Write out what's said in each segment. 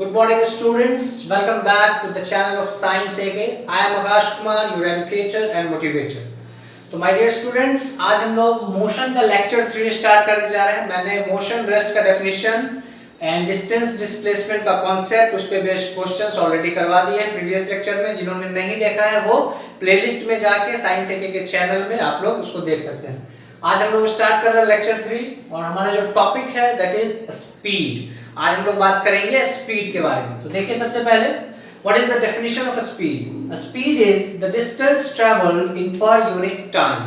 Good morning, students. Welcome back to the channel of Science AK. I am Akash Kumar, your educator and motivator. तो my dear students, आज हम लोग motion का lecture 3 start करने जा रहे हैं। मैंने मोशन रेस्ट का डेफिनेशन एंड डिस्टेंस डिस्प्लेसमेंट का कॉन्सेप्ट, उस पे बेस्ड क्वेश्चंस ऑलरेडी करवा दिए हैं प्रीवियस लेक्चर में। जिन्होंने नहीं देखा है वो प्लेलिस्ट में जाके साइंस एके के चैनल में आप लोग उसको देख सकते हैं। आज हम लोग स्टार्ट कर रहे हैं लेक्चर 3 और हमारा जो टॉपिक है दैट इज स्पीड। आज हम लोग बात करेंगे स्पीड के बारे में। तो देखिए सबसे पहले what is the definition of a speed? A speed is the distance traveled in per unit time.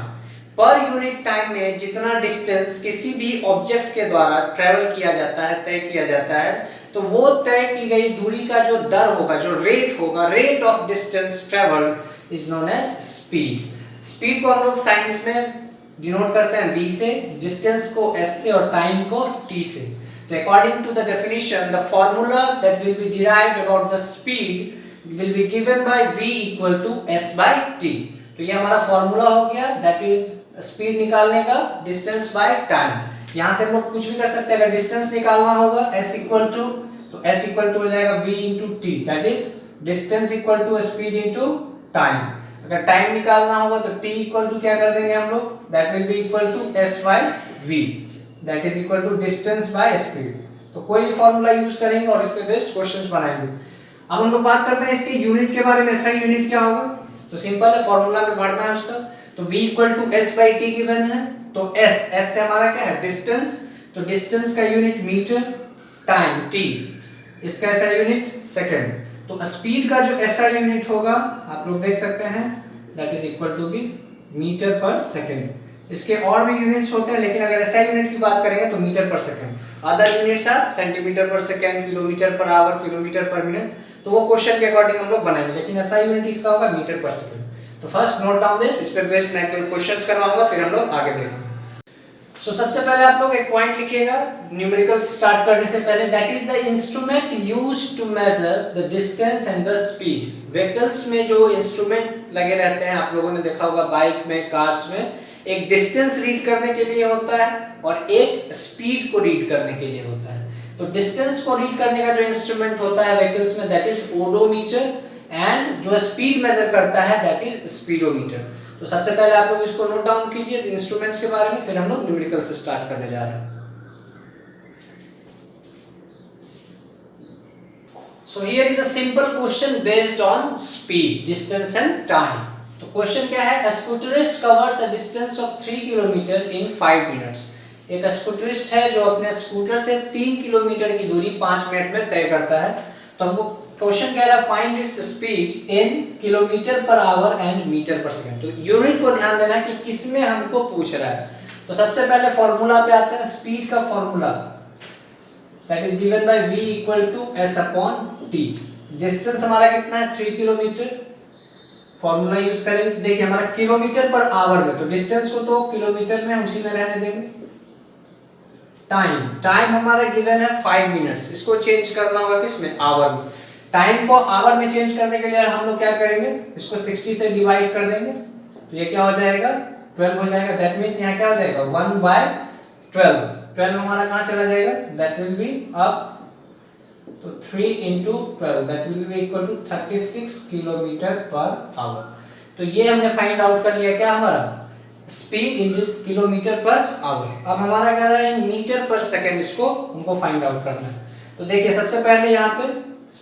Per unit time में जितना डिस्टेंस किसी भी ऑब्जेक्ट के द्वारा ट्रेवल किया जाता है, तय किया जाता है, तो वो तय की गई दूरी का जो दर होगा, जो रेट होगा, rate of distance travelled is known as speed. Speed को हम लोग साइंस में डिनोट करते हैं v से, डिस्टेंस को s से और टाइम को t से। So according to the definition, the formula that will be derived about the speed will be given by v equal to s by t. तो ये हमारा फॉर्मूला हो गया, that is स्पीड निकालने का डिस्टेंस बाय टाइम। यहाँ से हम लोग कुछ भी कर सकते हैं। अगर डिस्टेंस निकालना होगा s इक्वल टू, तो s इक्वल टू हो जाएगा v into T, that is distance equal to speed into time. अगर टाइम निकालना होगा तो t इक्वल टू क्या कर देंगे हम लोग, that will be equal to s by v, that is equal to distance by speed. तो कोई भी फॉर्मूला यूज करेंगे और इस पे बेस्ड क्वेश्चंस बनाएंगे। अब हम लोग बात करते हैं इसके यूनिट के बारे में। SI यूनिट क्या होगा, तो सिंपल है, फॉर्मूला में पढ़ना है उसका। तो v equal to s by t given है, तो s से हमारा क्या है, डिस्टेंस। तो डिस्टेंस का यूनिट मीटर, टाइम t, इसका SI यूनिट सेकंड। तो स्पीड का जो SI यूनिट होगा आप लोग देख सकते हैं, that is equal to B metre per second. इसके और भी यूनिट्स होते हैं, लेकिन अगर SI यूनिट की बात करेंगे तो metre per second. Other units are centimetre per second, kilometre per hour, kilometre per minute, तो वो क्वेश्चन के अकॉर्डिंग हम लोग बनाएंगे, लेकिन SI यूनिट इसका होगा मीटर पर सेकंड। तो फर्स्ट नोट डाउन दिस, इस पे बेस्ड मैं कोई क्वेश्चंस करवाऊंगा, फिर हम लोग आगे देखेंगे। सो सबसे पहले आप लोग एक पॉइंट लिखिएगा न्यूमेरिकल्स स्टार्ट करने से पहले, that is the instrument used to measure the distance and the speed. Vehicles में जो इंस्ट्रूमेंट लगे रहते हैं, आप लोगों ने देखा होगा बाइक में, कार्स में, एक डिस्टेंस रीड करने के लिए होता है और एक स्पीड को रीड करने के लिए होता है। तो डिस्टेंस को रीड करने का जो इंस्ट्रूमेंट होता है व्हीकल्स में, दैट इज ओडोमीटर, एंड जो स्पीड मेजर करता है दैट इज स्पीडोमीटर। तो सबसे पहले आप लोग इसको नोट डाउन कीजिए इंस्ट्रूमेंट्स के बारे में, फिर हम लोग न्यूमेरिकल से स्टार्ट करने जा रहे हैं। So here is a simple question based on speed, distance and time. तो क्वेश्चन क्या है, a scooterist covers a distance of 3 kilometer in 5 minutes. एक स्कूटरिस्ट है जो अपने स्कूटर से 3 किलोमीटर की दूरी 5 मिनट में तय करता है। तो हमको क्वेश्चन कह रहा है find its speed in kilometre per hour and metre per second. तो यूनिट को ध्यान देना कि किसमें हमको पूछ रहा है। तो सबसे पहले फॉर्मूला पे आते हैं, स्पीड का formula that is given by v equal to s upon t। Distance हमारा कितना है, 3 किलोमीटर। फॉर्मूला यूज करेंगे, देखिए हमारा किलोमीटर पर आवर में, तो डिस्टेंस को तो किलोमीटर में उसी में रहने देंगे। टाइम हमारा गिवन है 5 मिनट्स, इसको चेंज करना होगा किसमें, आवर में। टाइम को आवर में चेंज करने के लिए हम लोग क्या करेंगे, इसको 60 से डिवाइड कर देंगे, तो ये क्या हो जाएगा, 12 हो जाएगा। दैट मींस यहाँ क्या हो जाएगा, 1/12। 12 हमारा कहाँ चला जाएगा, दैट विल बी अप, तो 3 into 12 that will be equal to 36 kilometre per hour. तो ये हमने फाइंड आउट कर लिया, क्या हमारा speed in kilometre per hour. अब हमारा क्या है, मीटर पर सेकंड, इसको हमको फाइंड आउट करना है। तो देखिए सबसे पहले यहाँ पे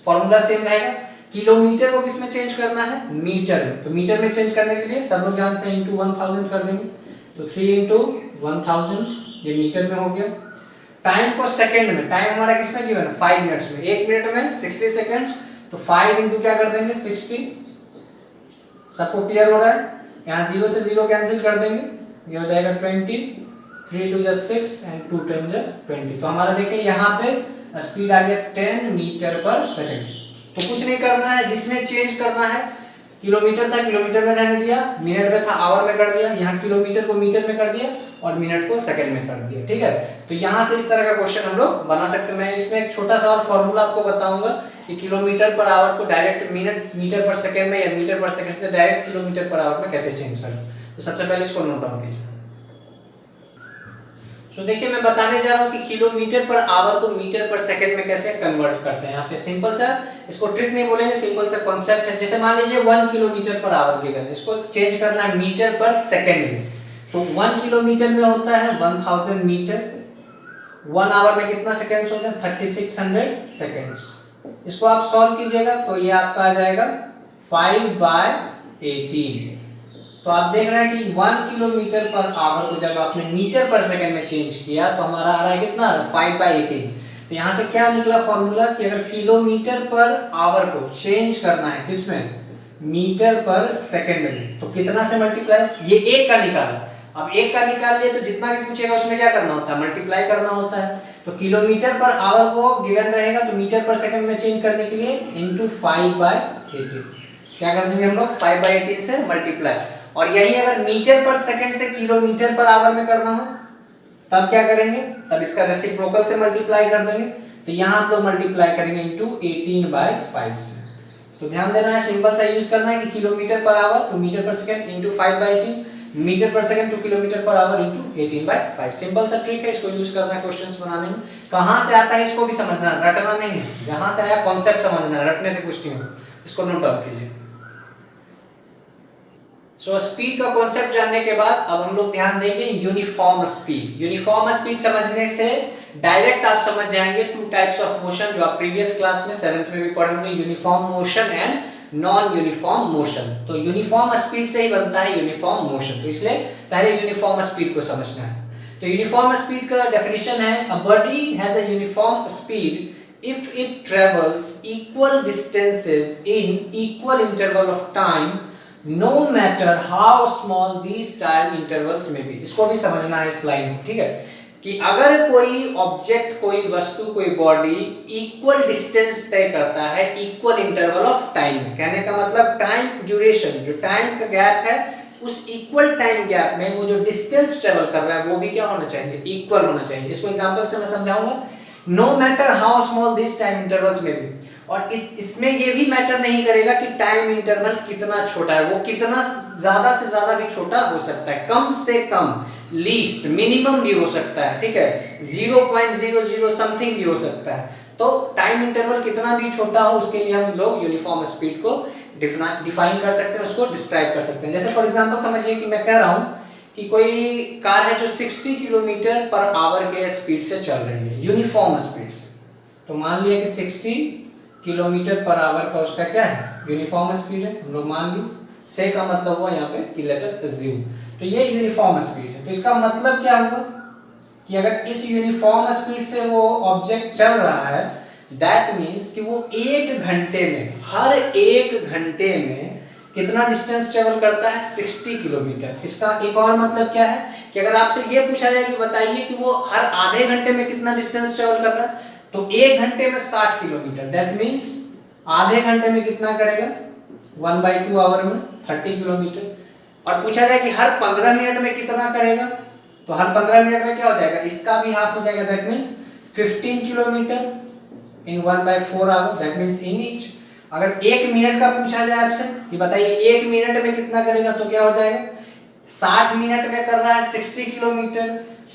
फॉर्मूला सेम रहेगा, किलोमीटर को किसमें चेंज करना है, मीटर में। तो मीटर में चेंज करने के लिए सब लोग जानते हैं इंटू 1000 कर देंगे, तो 3 into 1000 ये मीटर में हो गया। टाइम को सेकंड में, टाइम हमारा किसमें गिवन है, 5 मिनट्स में। 1 मिनट में 60 सेकंड्स, तो 5 इंटू क्या कर देंगे, 60। सबको क्लियर हो रहा है, यहाँ 0 से 0 कैंसिल कर देंगे, ये हो जाएगा 20, 3 2 6 एंड 2 10 20। तो हमारा देखिए यहाँ पे स्पीड आ गया 10 मीटर पर सेकंड। तो कुछ नहीं करना है, जिसमें चेंज करना है, किलोमीटर था किलोमीटर में रहने दिया, मिनट में था आवर में कर दिया, यहाँ किलोमीटर को मीटर में कर दिया और मिनट को सेकंड में कर दिया, ठीक है। तो यहाँ से इस तरह का क्वेश्चन हम लोग बना सकते हैं। मैं इसमें एक छोटा सा और फॉर्मूला आपको बताऊंगा कि किलोमीटर पर आवर को डायरेक्ट मीटर पर सेकंड में या मीटर पर सेकंड से डायरेक्ट किलोमीटर पर आवर में कैसे चेंज करना। तो सबसे पहले इसको नोट डाउन कीजिए। सो देखिए मैं बताने जा रहा हूँ कि किलोमीटर पर आवर को मीटर पर सेकंड में कैसे कन्वर्ट करते हैं। यहाँ पे सिंपल सा, इसको ट्रिक नहीं बोलेंगे, सिंपल सा कॉन्सेप्ट है। जैसे मान लीजिए 1 किलोमीटर पर आवर गिवन, इसको चेंज करना है मीटर पर सेकंड में। तो 1 किलोमीटर में होता है 1000 मीटर, 1 आवर में कितना सेकंड्स होते हैं 3600 सेकंड्स। इसको आप सॉल्व कीजिएगा तो ये आपका आ जाएगा 5/18। तो आप देख रहे हैं कि 1 किलोमीटर पर आवर को जब आपने मीटर पर सेकंड में चेंज किया तो हमारा आ रहा है कितना 5/18। तो यहाँ से क्या निकला फॉर्मूला कि अगर किलोमीटर पर आवर को चेंज करना है किसमें, मीटर पर सेकंड में, तो कितना से मल्टीप्लाई, ये एक का निकाला। अब एक का निकाल लिए तो जितना भी पूछेगा उसमें क्या करना होता है, मल्टीप्लाई करना होता है। तो किलोमीटर पर आवर को गिवन रहेगा तो मीटर पर सेकंड में चेंज करने के लिए इनटू 5/18 क्या कर देंगे हम लोग 5/18 से मल्टीप्लाई। और यही अगर मीटर पर सेकंड से किलोमीटर पर आवर में करना हो तब क्या करेंगे, तब इसका रेसिप्रोकल से मल्टीप्लाई कर देंगे। तो यहाँ आप लोग मल्टीप्लाई करेंगे इनटू 18/5 से। तो ध्यान देना है, सिंपल सा यूज करना है कि kilometre per hour to metre per second into 5/18, metre per second to kilometre per hour into 18/5। Simple सा ट्रिक है, इसको यूज करना है क्वेश्चंस बनाने में। कहां से आता है इसको भी समझना है, रटना नहीं है। जहां से आया कॉन्सेप्ट समझना है, रटने से कुछ नहीं होगा। इसको नोट डाउन कीजिए। सो स्पीड का कॉन्सेप्ट जानने के बाद अब हम लोग ध्यान देंगे यूनिफॉर्म स्पीड। यूनिफॉर्म स्पीड समझने से डायरेक्ट आप समझ जाएंगे टू टाइप्स ऑफ मोशन, जो आप प्रीवियस क्लास में 7th में भी पढ़े होंगे, uniform motion and non uniform motion. तो यूनिफॉर्म स्पीड से ही बनता है यूनिफॉर्म मोशन, तो इसलिए पहले यूनिफॉर्म स्पीड को समझना है। तो यूनिफॉर्म स्पीड का डेफिनेशन है, a body has a uniform speed if it travels equal distances in equal interval of time no matter how small these time intervals may be। इसको भी समझना है इस लाइन में, ठीक है, कि अगर कोई ऑब्जेक्ट, कोई वस्तु, कोई बॉडी इक्वल डिस्टेंस तय करता है इक्वल इंटरवल ऑफ टाइम, कहने का मतलब टाइम ड्यूरेशन, जो टाइम का गैप है उस इक्वल टाइम गैप में वो जो डिस्टेंस ट्रेवल कर रहा है वो भी क्या होना चाहिए, इक्वल होना चाहिए। इसको एग्जांपल से मैं समझाऊंगा। No matter how small this time intervals में भी, और इसमें ये भी मैटर नहीं करेगा कि टाइम इंटरवल कितना छोटा है, वो कितना ज्यादा से ज्यादा भी छोटा हो सकता है, कम से कम, लीस्ट, मिनिमम भी हो सकता है, ठीक है, 0.00 समथिंग भी हो सकता है। तो टाइम इंटरवल कितना भी छोटा हो उसके लिए हम लोग यूनिफॉर्म स्पीड को डिफाइन कर सकते हैं, उसको डिस्क्राइब कर सकते हैं। जैसे फॉर एग्जांपल समझिए कि मैं कह रहा हूं कि कोई कार है जो 60 किलोमीटर पर आवर के स्पीड से चल रही है, यूनिफॉर्म स्पीड से। तो मान लिया कि 60 किलोमीटर पर आवर का उसका क्या है, यूनिफॉर्म स्पीड है, हम लोग मान ली। से का मतलब हुआ यहाँ पे कि लेट अस अज्यूम, तो ये यूनिफॉर्म स्पीड है। तो इसका मतलब क्या हुआ कि अगर इस यूनिफॉर्म स्पीड से वो ऑब्जेक्ट चल रहा है, दैट मींस कि वो 1 घंटे में, हर 1 घंटे में कितना डिस्टेंस ट्रेवल करता है, 60 किलोमीटर। इसका एक और मतलब क्या है कि अगर आपसे ये पूछा जाए कि बताइए कि वो हर आधे घंटे में कितना डिस्टेंस ट्रेवल कर रहा है, तो 1 घंटे में 60 किलोमीटर, दैट मींस आधे घंटे में कितना करेगा, 1/2 आवर में 30 किलोमीटर। और पूछा जाए कि हर 15 मिनट में कितना करेगा, तो हर 15 मिनट में क्या हो जाएगा, इसका भी हाफ हो जाएगा, that means 15 kilometre in 1/4 hour, that means in each. अगर 1 मिनट का पूछा जाए आपसे कि बताइए 1 मिनट में कितना करेगा, तो क्या हो जाएगा, 60 मिनट में कर रहा है 60 किलोमीटर,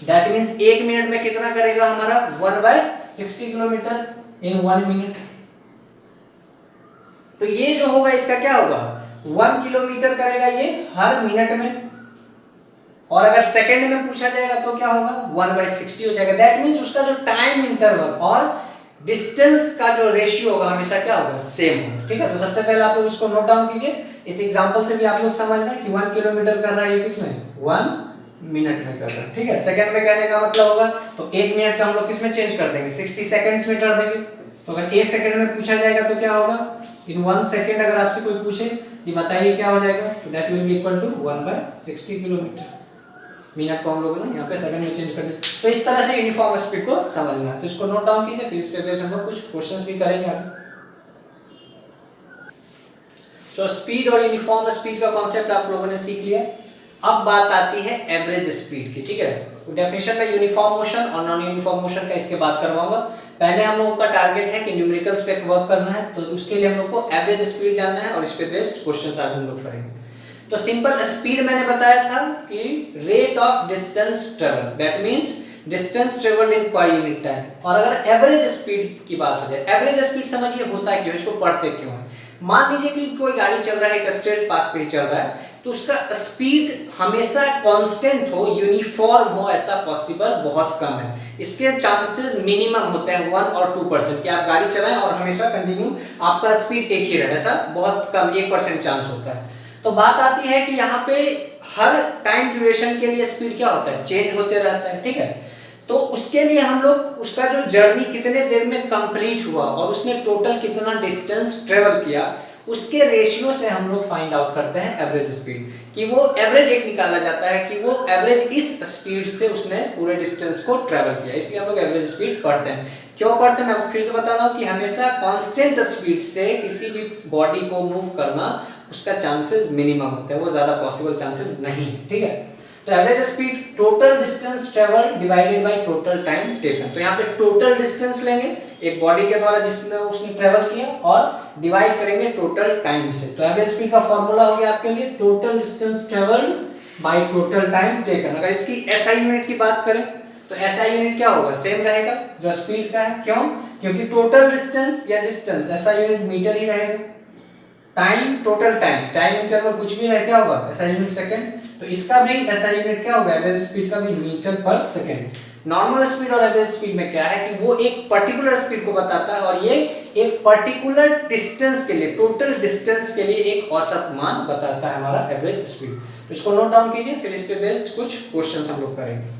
दैट मींस 1 मिनट में कितना करेगा हमारा 1/60 किलोमीटर इन 1 मिनट। तो ये जो होगा इसका क्या होगा, 1 किलोमीटर करेगा ये हर मिनट में। और अगर सेकंड में पूछा जाएगा तो क्या होगा, 1/60 हो जाएगा, दैट मींस उसका जो टाइम इंटरवल और डिस्टेंस का जो रेशियो होगा हमेशा क्या होगा, सेम होगा, ठीक है। तो सबसे पहले आप लोग इसको नोट डाउन कीजिए। इस एग्जांपल से भी आप लोग समझ रहे हैं कि 1 किलोमीटर कर रहा है ये किसमें, 1 मिनट में कर रहा है, ठीक है। सेकंड में कहने का मतलब होगा तो 1 मिनट का हम लोग किसमें चेंज कर देंगे, 60 सेकंड्स में कर देंगे। तो अगर 1 सेकंड में पूछा जाएगा तो क्या होगा, इन 1 सेकंड अगर आपसे कोई पूछे कि बताइए क्या हो जाएगा, तो that will be equal to 1/60 kilometre. Minute को हम लोग ना यहाँ पे सेकंड में चेंज कर दें। तो इस तरह से यूनिफॉर्म स्पीड को समझना है। तो इसको नोट डाउन कीजिए, फिर इस पे बेस हम लोग कुछ क्वेश्चंस भी करेंगे आगे। सो स्पीड और यूनिफॉर्म स्पीड का कॉन्सेप्ट आप लोगों ने सीख लिया। अब बात आती है एवरेज स्पीड की, ठीक है। तो डेफिनेशन में यूनिफॉर्म मोशन और नॉन यूनिफॉर्म मोशन का इसके बाद करवाऊंगा। पहले हम लोगों का टारगेट है कि न्यूमेरिकल्स पे वर्क करना है, तो उसके लिए हम लोग को एवरेज स्पीड जानना है और इस पे बेस्ड क्वेश्चंस आज हम लोग करेंगे। तो सिंपल स्पीड मैंने बताया था कि rate of distance travel, that means distance travelled in per unit time. और अगर एवरेज स्पीड की बात हो जाए, एवरेज स्पीड समझिए होता क्यों, इसको पढ़ते क्यों है। मान लीजिए कि कोई गाड़ी चल रहा है, एक स्ट्रेट पाथ पे चल रहा है, तो उसका स्पीड हमेशा कांस्टेंट हो, यूनिफॉर्म हो, ऐसा पॉसिबल बहुत कम है। इसके चांसेस मिनिमम होते हैं 1 और 2% कि आप गाड़ी चलाएं और हमेशा कंटिन्यू आपका स्पीड एक ही रहे, ऐसा बहुत कम 1% चांस होता है। तो बात आती है कि यहाँ पे हर टाइम ड्यूरेशन के लिए स्पीड क्या होता है, चेंज होते रहता है, ठीक है। तो उसके लिए हम लोग उसका जो जर्नी कितने देर में कंप्लीट हुआ और उसने टोटल कितना डिस्टेंस ट्रेवल किया, उसके रेशियो से हम लोग फाइंड आउट करते हैं एवरेज स्पीड, कि वो एवरेज एक निकाला जाता है कि वो एवरेज इस स्पीड से उसने पूरे डिस्टेंस को ट्रेवल किया। इसलिए हम लोग एवरेज स्पीड पढ़ते हैं। क्यों पढ़ते हैं, मैं आपको फिर से बता रहा हूँ कि हमेशा कांस्टेंट स्पीड से किसी भी बॉडी को मूव करना, उसका चांसेस मिनिमम होते हैं, वो ज्यादा पॉसिबल चांसेस नहीं है, ठीक है। तो average speed total distance travel divided by total time taken. तो यहाँ पे टोटल डिस्टेंस लेंगे एक बॉडी के द्वारा जिसने उसने ट्रेवल किया और डिवाइड करेंगे टोटल टाइम से। तो एवरेज स्पीड का फॉर्मूला हो गया आपके लिए total distance travelled by total time taken. अगर इसकी एसआई यूनिट की बात करें तो एसआई यूनिट क्या होगा, सेम रहेगा जो स्पीड का है। क्यों, क्योंकि टोटल डिस्टेंस या डिस्टेंस एसआई यूनिट मीटर ही रहेगा। Time total time, time interval कुछ भी रहे क्या होगा, एसआई यूनिट सेकंड। तो इसका भी एसआई यूनिट क्या होगा, एवरेज स्पीड का भी metre per second. Normal speed और एवरेज स्पीड में क्या है कि वो एक पर्टिकुलर स्पीड को बताता है और ये एक पर्टिकुलर डिस्टेंस के लिए, टोटल डिस्टेंस के लिए एक औसत मान बताता है हमारा एवरेज स्पीड। तो इसको नोट डाउन कीजिए, फिर इस पे बेस्ड कुछ क्वेश्चंस हम लोग करेंगे।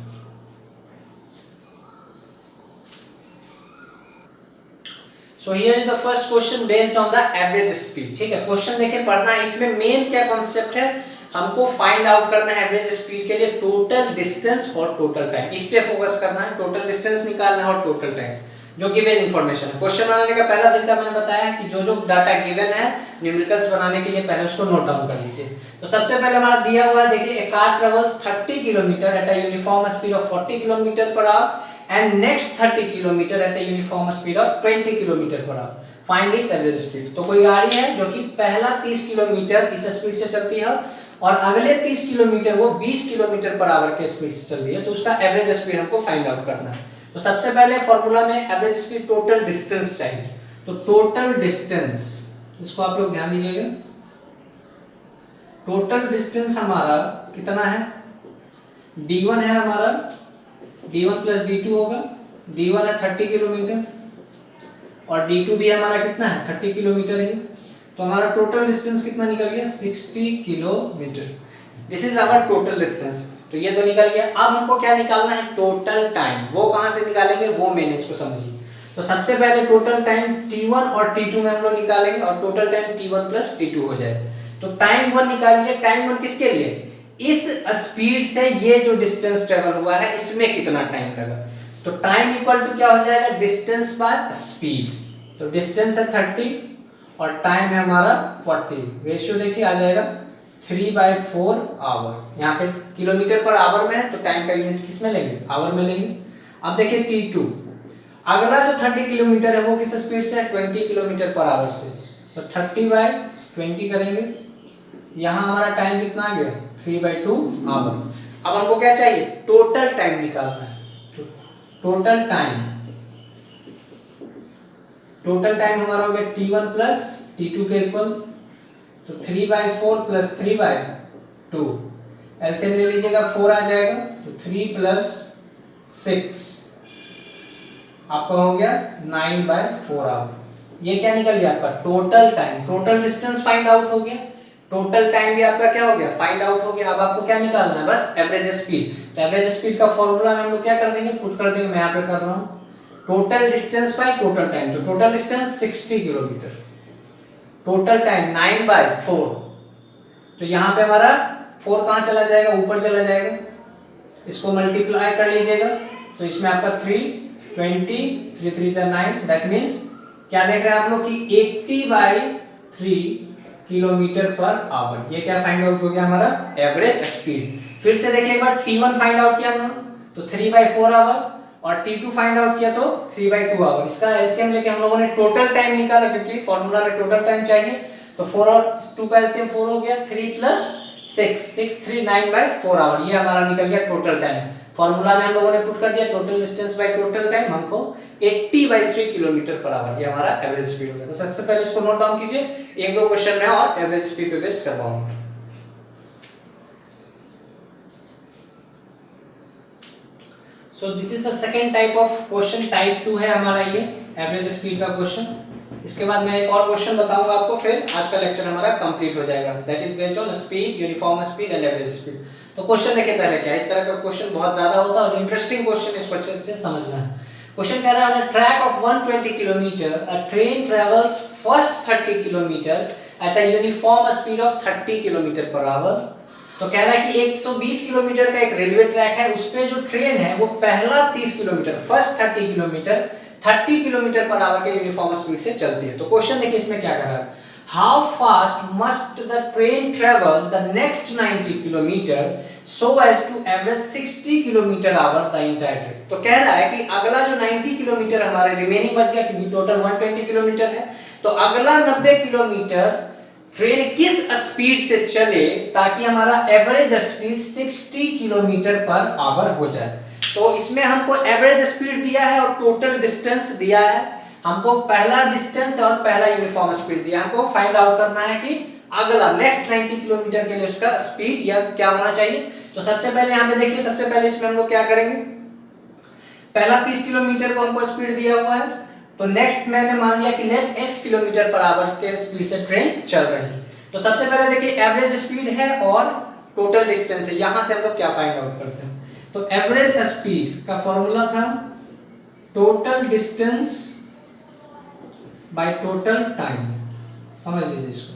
So here is the first question based on the average speed, ठीक है। क्वेश्चन देखिए पढ़ना है, इसमें मेन क्या कॉन्सेप्ट है, हमको फाइंड आउट करना है एवरेज स्पीड के लिए टोटल डिस्टेंस और टोटल टाइम, इस पे फोकस करना है। टोटल डिस्टेंस निकालना है और टोटल टाइम, जो गिवन इंफॉर्मेशन है। क्वेश्चन बनाने का पहला तरीका मैंने बताया कि जो जो डाटा गिवन है न्यूमेरिकल्स बनाने के लिए पहले उसको नोट डाउन कर लीजिए। तो सबसे पहले हमारा दिया हुआ है, देखिए a car travels 30 kilometre at a uniform speed of 40 kilometre per hour and next 30 किलोमीटर at a uniform speed of 20 kilometre per hour, find its average speed. तो कोई गाड़ी है जो कि पहला 30 किलोमीटर इस स्पीड से चलती है और अगले 30 किलोमीटर वो 20 किलोमीटर पर आवर के स्पीड से चल रही है, तो उसका एवरेज स्पीड हमको फाइंड आउट करना है। तो सबसे पहले फॉर्मूला में एवरेज स्पीड टोटल डिस्टेंस चाहिए। तो टोटल डिस्टेंस, इसको आप लोग ध्यान दीजिएगा, टोटल डिस्टेंस हमारा कितना है, d1 है हमारा, d1 प्लस d2 होगा। d1 है 30 किलोमीटर और d2 भी हमारा कितना है 30 किलोमीटर है। तो हमारा टोटल डिस्टेंस कितना निकल गया 60 kilometre. This is our total distance. तो ये तो निकल गया। अब हमको क्या निकालना है, टोटल टाइम। वो कहां से निकालेंगे, वो मैंने इसको समझिए। तो सबसे पहले टोटल टाइम t1 और t2 में हम लोग निकालेंगे और total time t1 plus t2 हो जाएगा। तो टाइम 1 निकालिए। टाइम 1 किसके लिए, इस स्पीड से ये जो डिस्टेंस ट्रेवल हुआ है इसमें कितना टाइम लगा। तो टाइम इक्वल टू क्या हो जाएगा, डिस्टेंस बाय स्पीड। तो डिस्टेंस है 30 और टाइम है हमारा 40। रेशियो देखिए आ जाएगा 3/4 आवर। यहाँ पे किलोमीटर पर आवर में है तो टाइम का यूनिट किस में लेंगे, आवर में लेंगे। अब देखिए t2, अगला जो 30 किलोमीटर है वो किस स्पीड से है, 20 किलोमीटर पर आवर से। तो 30/20 करेंगे। यहाँ हमारा टाइम कितना आ गया 3/2 आवर। अब हमको क्या चाहिए, टोटल टाइम निकालना है। टोटल टाइम, टोटल टाइम हमारा हो गया t1 प्लस t2 के इक्वल। तो 3/4 प्लस 3/2, एलसीएम ले लीजिएगा 4 आ जाएगा। तो 3 प्लस 6 आपका हो गया 9/4 आवर। ये क्या निकल गया आपका total time. Total distance find out हो गया, टोटल टाइम भी आपका क्या हो गया, फाइंड आउट हो गया। अब आपको क्या निकालना है, बस एवरेज स्पीड। तो एवरेज स्पीड का फॉर्मूला में हम लोग क्या कर देंगे, पुट कर देंगे। मैं यहाँ पे कर रहा हूँ total distance by total time. तो total distance 60 kilometre, total time 9/4। तो यहाँ पे हमारा 4 कहाँ चला जाएगा, ऊपर चला जाएगा। इसको मल्टीप्लाई कर लीजिएगा। तो इसमें आपका 3 20 3 3 9, दैट मीन्स क्या देख रहे हैं आप लोग कि 80/3 किलोमीटर पर आवर। ये क्या फाइंड आउट हो गया हमारा एवरेज स्पीड। फिर से देखिए एक बार, t1 फाइंड आउट किया हमने तो 3/4 आवर और t2 फाइंड आउट किया तो 3/2 आवर। इसका एलसीएम लेके हम लोगों ने टोटल टाइम निकाला, क्योंकि फॉर्मूला में टोटल टाइम चाहिए। तो 4 और 2 का एलसीएम 4 हो गया, 3 प्लस 6 6 3 9/4 आवर। ये हमारा निकल गया टोटल टाइम। फॉर्मूला में हम लोगों ने पुट कर दिया total distance by total time, हमको 80/3 किलोमीटर पर आवर ये हमारा एवरेज स्पीड होगा। तो सबसे पहले इसको नोट डाउन कीजिए, एक दो क्वेश्चन में और एवरेज स्पीड पे बेस्ड करवाऊंगा। So this is the second type of question, type 2 है हमारा ये एवरेज स्पीड का क्वेश्चन। इसके बाद मैं एक और क्वेश्चन बताऊंगा आपको, फिर आज का लेक्चर हमारा कंप्लीट हो जाएगा। That is based on speed, uniform speed and average speed. तो क्वेश्चन देखिए पहले क्या, इस तरह का क्वेश्चन बहुत ज्यादा होता है और इंटरेस्टिंग क्वेश्चन, इसको अच्छे से समझना है। क्वेश्चन कह रहा है on a track of 120 kilometre a train travels first 30 kilometre at a uniform speed of 30 kilometre per hour. तो कह रहा है कि 120 किलोमीटर का एक रेलवे ट्रैक है, उस पे जो ट्रेन है वो पहला 30 kilometre first 30 kilometre 30 kilometre per our के यूनिफॉर्म स्पीड से चलती है। तो क्वेश्चन देखिए इसमें क्या कह रहा है, how fast must the train travel the next 90 kilometre so as to average 60 kilometre hour the entire trip. तो कह रहा है कि अगला जो 90 किलोमीटर हमारे रिमेनिंग बच गया, क्योंकि टोटल 120 किलोमीटर है, तो अगला 90 किलोमीटर ट्रेन किस स्पीड से चले ताकि हमारा average speed 60 kilometre per our हो जाए। तो इसमें हमको एवरेज स्पीड दिया है और टोटल डिस्टेंस दिया है, हमको पहला डिस्टेंस और पहला यूनिफॉर्म स्पीड दिया, हमको फाइंड आउट करना है कि अगला नेक्स्ट 90 किलोमीटर के लिए उसका स्पीड या क्या होना चाहिए। तो सबसे पहले यहाँ पे देखिए, सबसे पहले इसमें हम लोग क्या करेंगे, पहला 30 किलोमीटर को हमको स्पीड दिया हुआ है, तो नेक्स्ट मैंने मान लिया कि net x kilometre per our के स्पीड से ट्रेन चल रही है। तो सबसे पहले देखिए एवरेज स्पीड है और टोटल डिस्टेंस है, यहां से हम लोग क्या फाइंड आउट करते हैं। तो एवरेज स्पीड का फॉर्मूला था total distance by total time, समझ लीजिए इसको।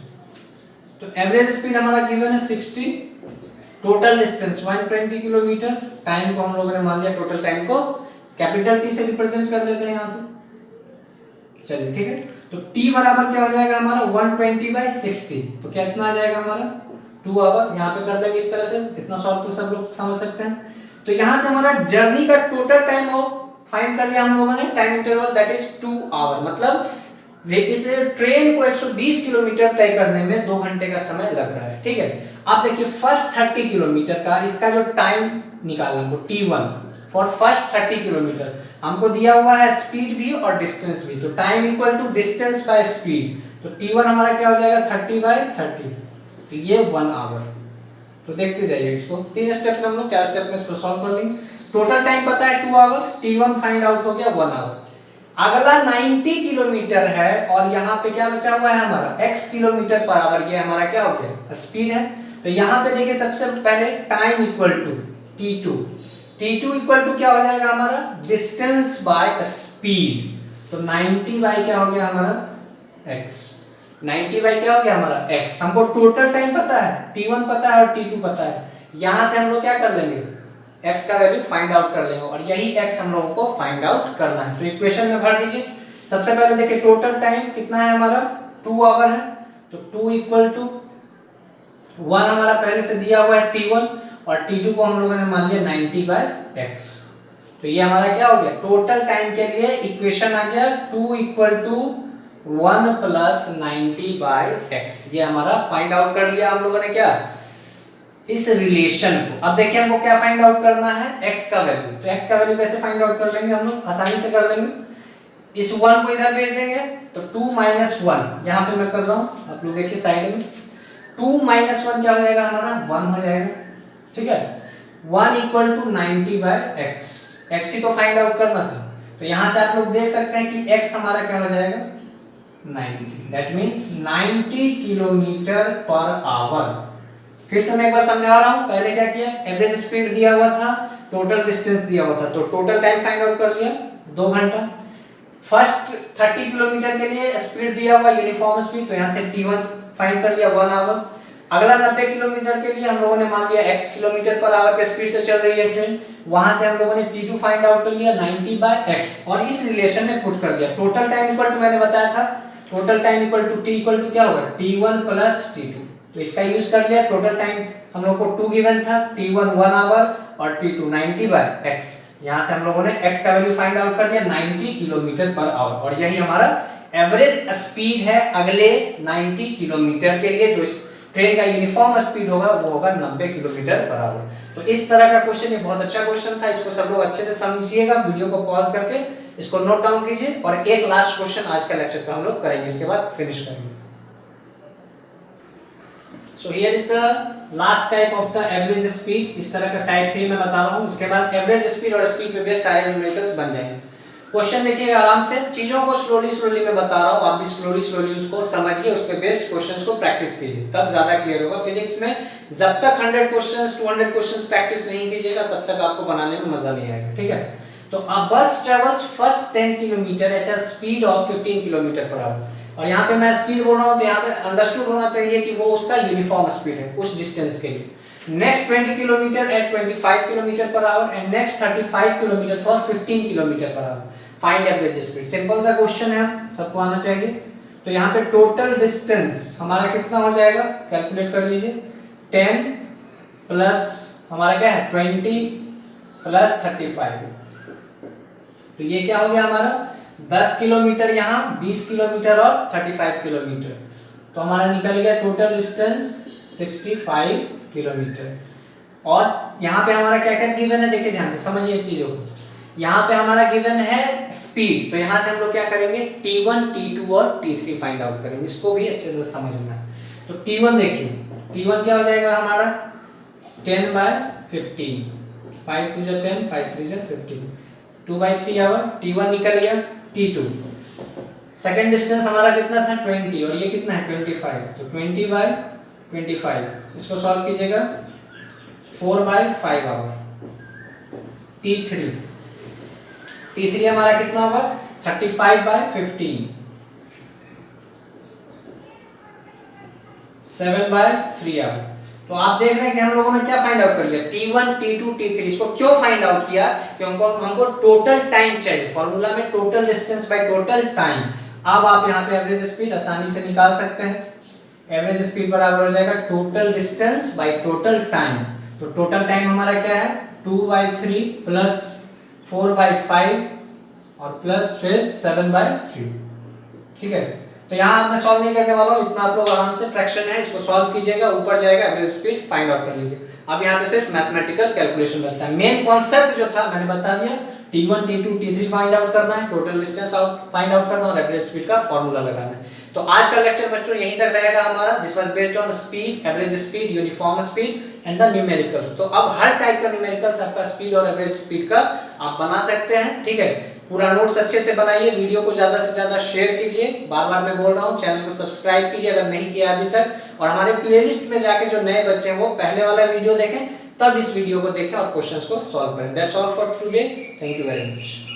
तो एवरेज स्पीड हमारा गिवन है 60, टोटल डिस्टेंस 120 किलोमीटर, टाइम को हम लोगों ने मान लिया टोटल टाइम को कैपिटल T से रिप्रेजेंट कर देते हैं यहाँ पे। चलिए ठीक है, तो T बराबर क्या हो जाएगा हमारा 120/60, तो क्या इतना आ जाएगा हमारा 2 आवर। यहाँ पे कर देंगे इस तरह से, इतना सॉल्व तो सब लोग समझ सकते हैं। तो यहाँ से हमारा जर्नी का टोटल टाइम आउट फाइंड कर लिया हम लोगों ने, time interval that is 2 hour, मतलब इस ट्रेन को 120 किलोमीटर तय करने में 2 घंटे का समय लग रहा है। ठीक है, आप देखिए फर्स्ट 30 किलोमीटर का इसका जो टाइम निकालना हमको T1 फॉर फर्स्ट 30 किलोमीटर, हमको दिया हुआ है स्पीड भी और डिस्टेंस भी, तो time equal to distance by speed, तो T1 हमारा क्या हो जाएगा 30/30, तो ये 1 आवर। तो देखते जाइए इसको, 3 स्टेप में हम लोग 4 स्टेप में इसको सॉल्व कर लेंगे। टोटल टाइम पता है 2 आवर, T1 फाइंड आउट हो गया 1 आवर। अगला 90 किलोमीटर है और यहाँ पे क्या बचा हुआ है हमारा x किलोमीटर पर आवर, ये हमारा क्या हो गया स्पीड है। तो यहाँ पे देखिए सबसे पहले time equal to T2 equal to क्या हो जाएगा हमारा डिस्टेंस बाय स्पीड, तो 90 बाय क्या हो गया हमारा x, 90 बाय क्या हो गया हमारा x। हमको टोटल टाइम पता है, T1 पता है और T2 पता है, यहाँ से हम लोग क्या कर लेंगे x का वैल्यू फाइंड आउट कर लेंगे और यही x हम लोगों को फाइंड आउट करना है। तो इक्वेशन में भर दीजिए। सबसे पहले देखिए टोटल टाइम कितना है हमारा 2 आवर है, तो 2 इक्वल टू 1 हमारा पहले से दिया हुआ है T1 और T2 को हम लोगों ने मान लिया 90/x। तो ये हमारा क्या हो गया टोटल टाइम के लिए इक्वेशन आ गया 2 इक्वल टू 1 प्लस 90/x। ये हमारा फाइंड आउट कर लिया हम लोगों ने क्या इस रिलेशन को। अब देखिए हमको क्या फाइंड आउट करना है x का वैल्यू। तो x का वैल्यू कैसे फाइंड आउट कर लेंगे हम लोग, आसानी से कर लेंगे। इस 1 को इधर भेज देंगे तो 2 - 1 यहाँ पे मैं कर रहा हूँ, आप लोग देखिए साइड में 2 - 1 क्या हो जाएगा हमारा 1 हो जाएगा। ठीक है, 1 इक्वल टू 90/x, x ही तो फाइंड आउट करना था। तो यहाँ से आप लोग देख सकते हैं कि x हमारा क्या हो जाएगा 90, that means 90 kilometre per our. फिर से मैं एक बार समझा रहा हूँ, पहले क्या किया एवरेज स्पीड दिया हुआ था, टोटल डिस्टेंस दिया हुआ था, तो टोटल टाइम फाइंड आउट कर लिया 2 घंटा। फर्स्ट 30 किलोमीटर के लिए स्पीड दिया हुआ यूनिफॉर्म स्पीड, तो यहाँ से T1 फाइंड कर लिया 1 आवर। अगला 90 किलोमीटर के लिए हम लोगों ने मान लिया x किलोमीटर पर आवर के स्पीड से चल रही है ट्रेन, वहां से हम लोगों ने T2 फाइंड आउट कर लिया 90/x और इस रिलेशन में पुट कर दिया। टोटल टाइम इक्वल टू मैंने बताया था total time equal to T equal to क्या होगा T1 प्लस T2, तो इसका यूज कर लिया। टोटल टाइम हम लोग को 2 गिवन था, T1 1 आवर और T2 90/x। यहाँ से हम लोगों ने x का वैल्यू फाइंड आउट कर लिया 90 किलोमीटर पर आवर और यही हमारा एवरेज स्पीड है अगले 90 किलोमीटर के लिए, जो इस ट्रेन का यूनिफॉर्म स्पीड होगा वो होगा 90 किलोमीटर पर आवर। तो इस तरह का क्वेश्चन, ये बहुत अच्छा क्वेश्चन था, इसको सब लोग अच्छे से समझिएगा। वीडियो को पॉज करके इसको नोट डाउन कीजिए और एक लास्ट क्वेश्चन आज का लेक्चर का हम लोग करेंगे, इसके बाद फिनिश करेंगे। So here is the last type of the average speed. इस तरह का टाइप 3 मैं बता रहा हूँ। इसके बाद एवरेज स्पीड और स्पीड पे बेस्ड सारे न्यूमेरिकल्स बन जाएंगे। क्वेश्चन देखिएगा आराम से, चीजों को स्लोली मैं बता रहा हूँ, आप भी स्लोली उसको समझिए, उस पे बेस्ड क्वेश्चंस को प्रैक्टिस कीजिए, तब ज्यादा क्लियर होगा। फिजिक्स में जब तक 100 क्वेश्चंस 200 क्वेश्चंस प्रैक्टिस नहीं कीजिएगा तब तक आपको बनाने में मजा नहीं आएगा, ठीक है। तो अ बस travels first 10 kilometre at a speed of 15 kilometre per our, और यहाँ पे मैं स्पीड बोल रहा हूँ तो यहाँ पे अंडरस्टूड होना चाहिए कि वो उसका यूनिफॉर्म स्पीड है उस डिस्टेंस के लिए। Next 20 kilometre at 25 kilometre per hour and next 35 kilometre for 15 kilometre per hour. Find average speed. Simple सा क्वेश्चन है, सबको आना चाहिए। तो यहाँ पे टोटल डिस्टेंस हमारा कितना हो जाएगा, कैलकुलेट कर लीजिए। 10 प्लस हमारा क्या है 20 प्लस 35, तो ये क्या हो गया हमारा 10 किलोमीटर, यहाँ 20 किलोमीटर और 35 किलोमीटर, तो हमारा निकल गया टोटल डिस्टेंस 65 किलोमीटर। और यहाँ पे हमारा क्या क्या गिवन है, देखिए ध्यान से समझिए इस चीजों को। यहाँ पे हमारा गिवन है स्पीड, तो यहाँ से हम लोग क्या करेंगे T1, T2 और T3 फाइंड आउट करेंगे, इसको भी अच्छे से समझना है। तो T1 देखिए, T1 क्या हो जाएगा हमारा 10/15, 5 2 जा 10, 5 3 जा 15, 2/3 आवर। T1 निकल गया। T2 सेकेंड डिस्टेंस हमारा कितना था 20 और ये कितना है 25, तो 20/25, इसको सॉल्व कीजिएगा 4/5 आवर। T3 हमारा कितना होगा 35/15, 7/3 आवर। तो आप देख रहे हैं कि हम लोगों ने क्या फाइंड आउट कर लिया, T1, T2, T3। इसको क्यों फाइंड आउट किया, क्योंकि हमको टोटल टाइम चाहिए। फॉर्मूला में total distance by total time. अब आप यहाँ पे एवरेज स्पीड आसानी से निकाल सकते हैं। एवरेज स्पीड बराबर हो जाएगा total distance by total time. तो टोटल टाइम हमारा क्या है 2/3 प्लस 4/5 और प्लस फिर 7/3, ठीक है। तो यहाँ मैं सॉल्व नहीं करने वाला हूँ, इतना आप लोग आराम से फ्रैक्शन है इसको सॉल्व कीजिएगा, ऊपर जाएगा एवरेज स्पीड फाइंड आउट कर लीजिए। अब यहाँ पे सिर्फ मैथमेटिकल कैलकुलेशन बचता है। मेन कॉन्सेप्ट जो था मैंने बता दिया, T1, T2, T3 find out करना है, टोटल डिस्टेंस फाइंड आउट करना और एवरेज स्पीड का फॉर्मूला लगाना है। तो आज का लेक्चर बच्चों यहीं तक रहेगा हमारा। This was based on speed, average speed, uniform speed and the numericals. तो अब हर टाइप का न्यूमेरिकल्स आपका स्पीड और एवरेज स्पीड का आप बना सकते हैं, ठीक है। पूरा नोट्स अच्छे से बनाइए, वीडियो को ज्यादा से ज्यादा शेयर कीजिए, बार-बार मैं बोल रहा हूँ, चैनल को सब्सक्राइब कीजिए अगर नहीं किया अभी तक, और हमारे प्लेलिस्ट में जाके जो नए बच्चे हैं वो पहले वाला वीडियो देखें, तब इस वीडियो को देखें और क्वेश्चंस को सॉल्व करें। That's all for today, thank you very much.